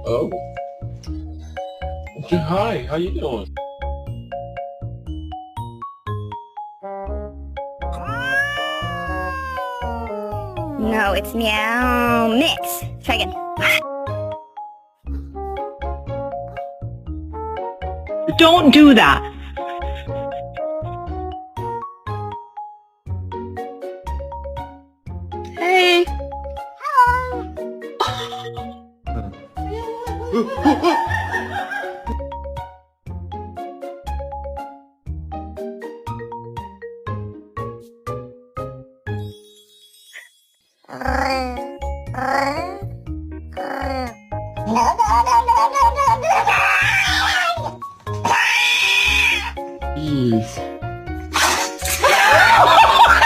Oh, okay, hi. How you doing? No, it's meow mix. Try again. Don't do that. Hey. No, no, no, no, no, no.